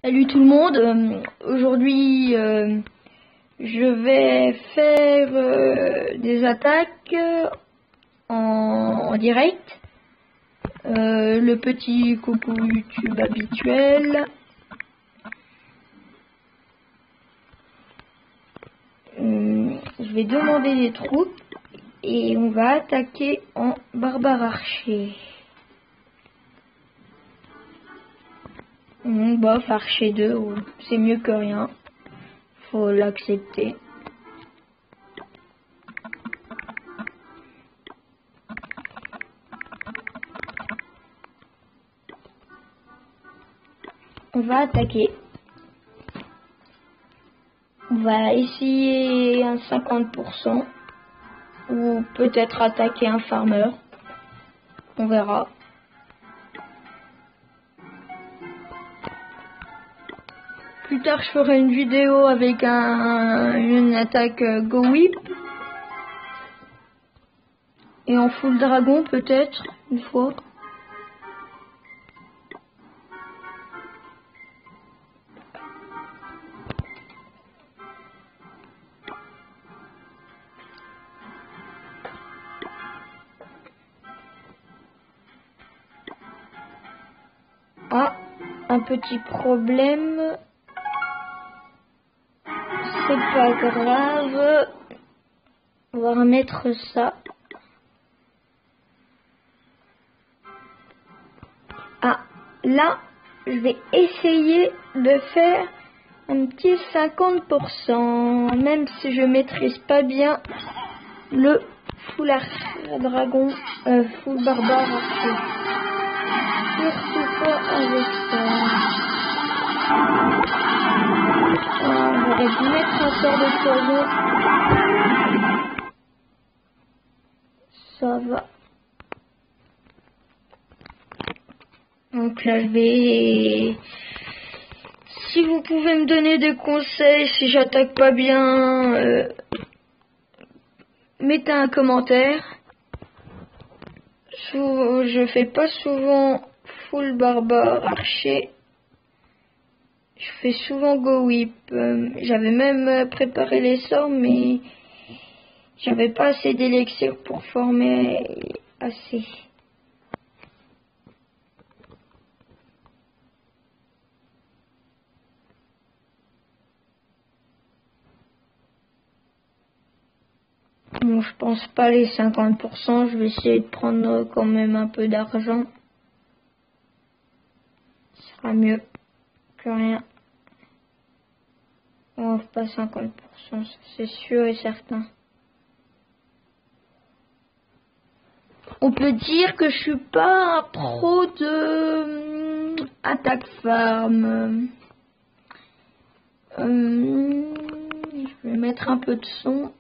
Salut tout le monde, aujourd'hui je vais faire des attaques en direct. Le petit coucou YouTube habituel. Je vais demander des troupes et on va attaquer en barbare archer. Bof, archer 2, c'est mieux que rien. Faut l'accepter. On va attaquer. On va essayer un 50% ou peut-être attaquer un farmer. On verra. Plus tard, je ferai une vidéo avec une attaque Go Whip. Et en full dragon, peut-être, une fois. Ah, un petit problème. C'est pas grave. On va remettre ça. Ah, là, je vais essayer de faire un petit 50%, même si je maîtrise pas bien le full dragon, full barbare archer. Surtout pas avec ça. J'aurais dû mettre un sort de poison. Ça va. Donc là, je vais... Si vous pouvez me donner des conseils, si j'attaque pas bien, mettez un commentaire. Je fais pas souvent full barbare archer. Je fais souvent Go Whip. J'avais même préparé les sorts, mais j'avais pas assez d'élixir pour former assez. Bon, je pense pas les 50%. Je vais essayer de prendre quand même un peu d'argent. Ce sera mieux que rien. On offre pas 50%, c'est sûr et certain. On peut dire que je suis pas un pro de attaque farm. Je vais mettre un peu de son.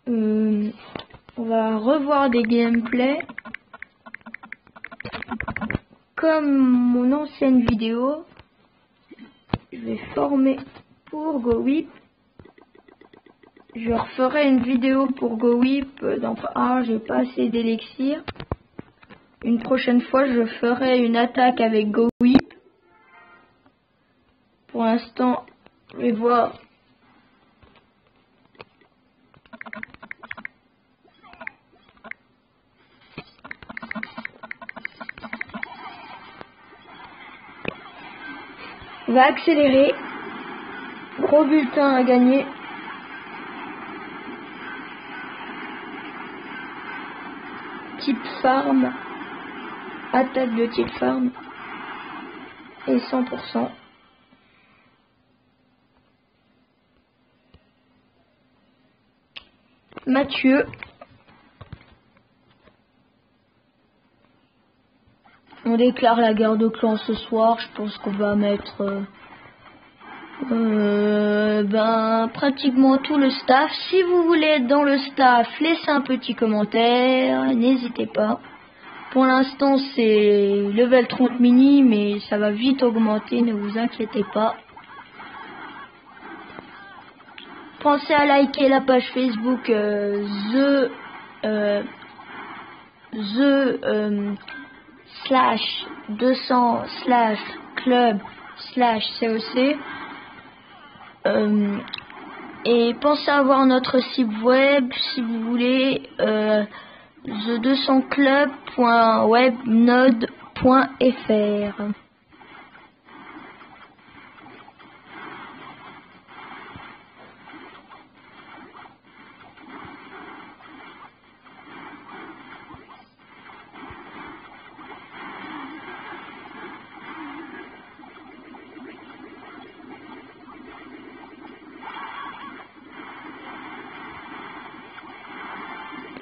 On va revoir des gameplays comme mon ancienne vidéo. Je vais former pour Go Whip. Je referai une vidéo pour Go Whip. Donc, j'ai pas assez d'élixir. Une prochaine fois, je ferai une attaque avec Go Whip. Pour l'instant, je vais voir. On va accélérer. Gros bulletin à gagner. Type farm. Attaque de type farm. Et 100%. Mathieu. On déclare la guerre de clans ce soir. Je pense qu'on va mettre pratiquement tout le staff. Si vous voulez être dans le staff, laissez un petit commentaire. N'hésitez pas. Pour l'instant, c'est level 30 mini, mais ça va vite augmenter. Ne vous inquiétez pas. Pensez à liker la page Facebook /200/club/COC. Et pensez à voir notre site web si vous voulez, the200club.webnode.fr.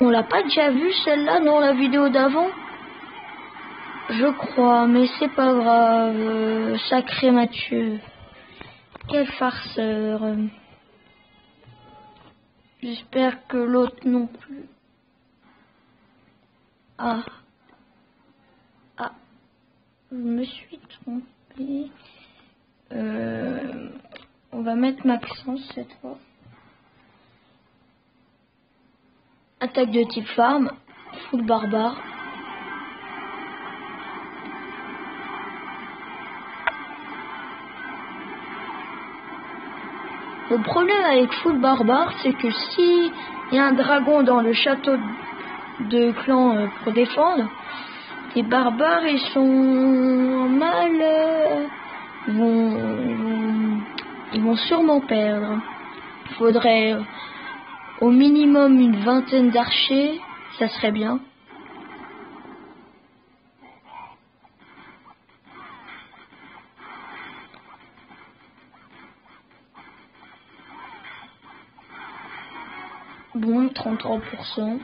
On l'a pas déjà vu celle-là dans la vidéo d'avant? Je crois, mais c'est pas grave. Sacré Mathieu. Quel farceur. J'espère que l'autre non plus. Ah. Je me suis trompée. On va mettre Maxence cette fois. Attaque de type farm, full barbare. Le problème avec full barbare, c'est que si il y a un dragon dans le château de clan pour défendre, les barbares ils sont mal, ils vont sûrement perdre. Il faudrait au minimum une vingtaine d'archers, ça serait bien. Bon, 33%.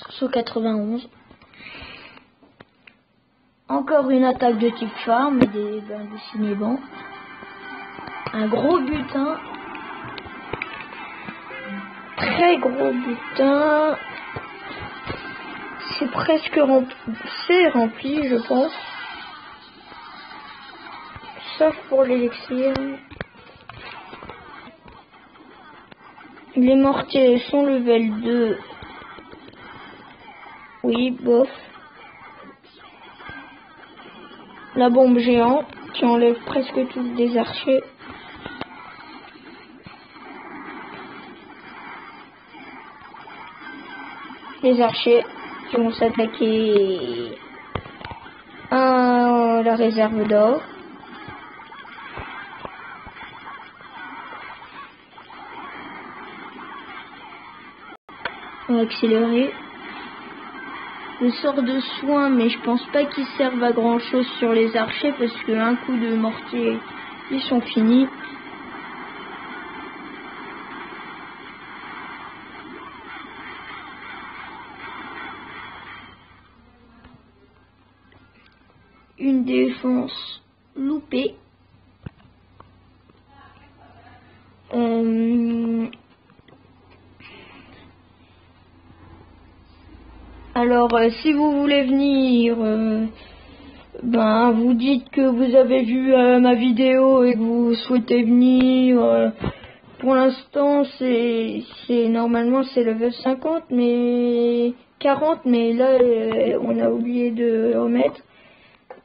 Sur 91. Encore une attaque de type farm, des cinébans. Un gros butin. Très gros butin. C'est presque rempli. C'est rempli, je pense. Sauf pour l'élixir. Les mortiers sont level 2. Oui, bof. La bombe géante qui enlève presque tous des archers. Les archers qui vont s'attaquer à la réserve d'or. On va accélérer. Le sort de soin, mais je pense pas qu'ils servent à grand chose sur les archers parce que un coup de mortier, ils sont finis. Une défense loupée. Alors, si vous voulez venir, vous dites que vous avez vu ma vidéo et que vous souhaitez venir. Pour l'instant, c'est normalement c'est level 50, mais 40, mais là on a oublié de remettre.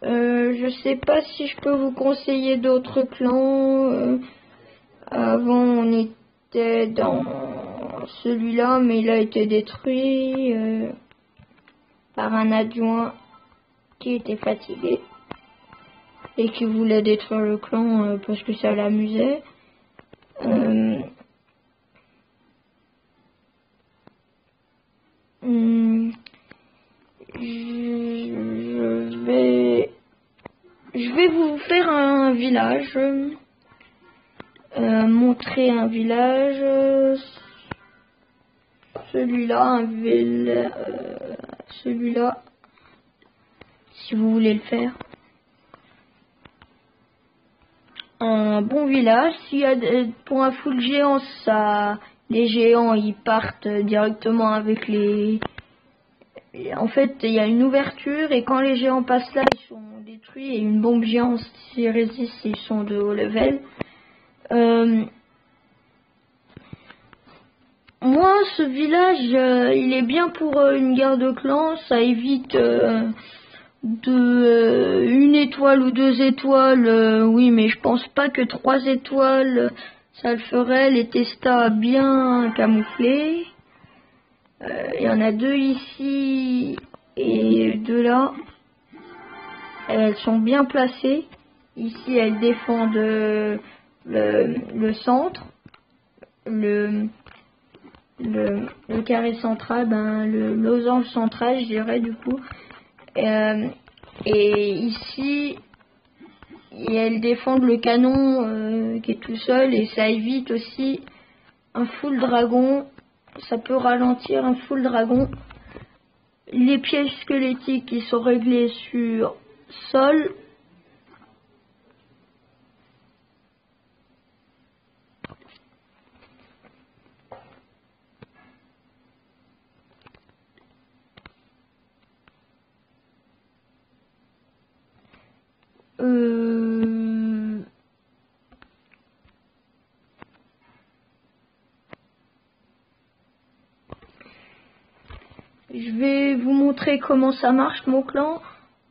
Je sais pas si je peux vous conseiller d'autres clans. Avant, on était dans celui-là, mais il a été détruit. Par un adjoint qui était fatigué et qui voulait détruire le clan parce que ça l'amusait. Je vais vous faire un village, montrer un village. Celui-là, celui-là, si vous voulez le faire. Un bon village. S'il y a pour un full géant, ça, les géants ils partent directement avec les. En fait, il y a une ouverture et quand les géants passent là, ils sont détruits et une bombe géante s'ils résistent, ils sont de haut level. ce village, il est bien pour une guerre de clans. Ça évite une étoile ou 2 étoiles. Oui, mais je pense pas que 3 étoiles, ça le ferait. Les testas bien camouflés. Il y en a 2 ici et 2 là. Elles sont bien placées. Ici, elles défendent le centre, le carré central, le losange central, je dirais du coup. Et ici, elles défendent le canon qui est tout seul, et ça évite aussi un full dragon. Ça peut ralentir un full dragon. Les pièges squelettiques qui sont réglés sur sol. Je vais vous montrer comment ça marche mon clan.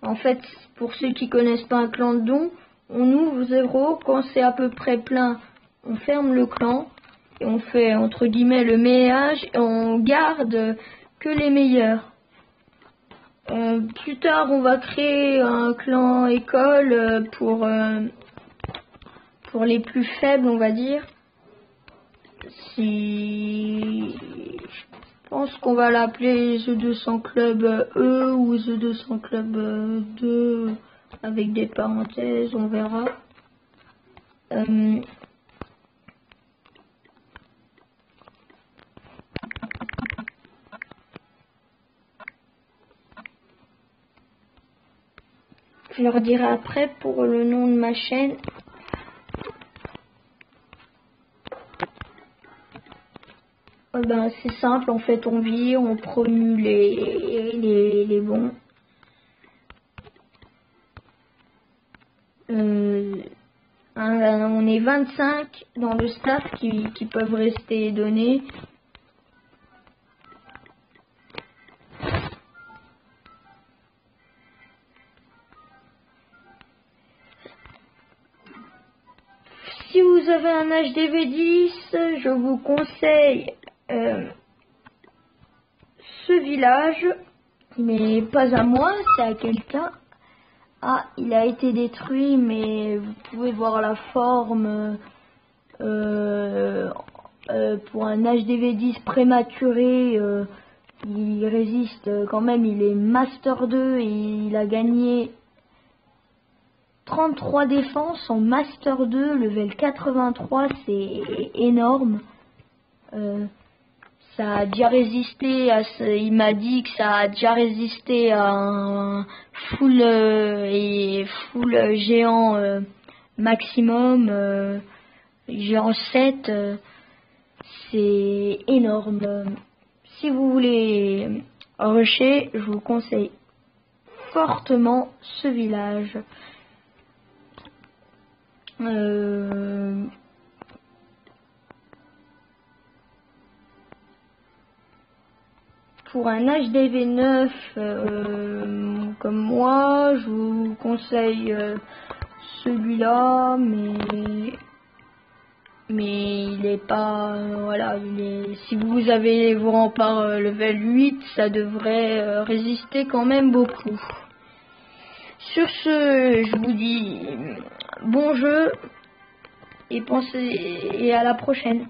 En fait, pour ceux qui connaissent pas un clan de dons, on ouvre 0, quand c'est à peu près plein, on ferme le clan et on fait entre guillemets le ménage et on garde que les meilleurs. Plus tard, on va créer un clan école pour les plus faibles, on va dire. Si je pense qu'on va l'appeler The 200 Club E ou The 200 Club 2 avec des parenthèses, on verra. Je leur dirai après pour le nom de ma chaîne. C'est simple, en fait on vit, on promue les bons. On est 25 dans le staff qui peuvent rester donnés. Si vous avez un HDV10, je vous conseille ce village, mais pas à moi, c'est à quelqu'un. Ah, il a été détruit, mais vous pouvez voir la forme pour un HDV10 prématuré. Il résiste quand même, il est Master 2 et il a gagné 33 défenses en Master 2, level 83, c'est énorme. Ça a déjà résisté à il m'a dit que ça a déjà résisté à un full géant maximum, géant 7, c'est énorme. Si vous voulez rusher, je vous conseille fortement ce village. Pour un HDV9 comme moi, je vous conseille celui-là, mais il est pas, voilà, si vous avez vos remparts level 8, ça devrait résister quand même beaucoup. Sur ce, je vous dis bon jeu et à la prochaine.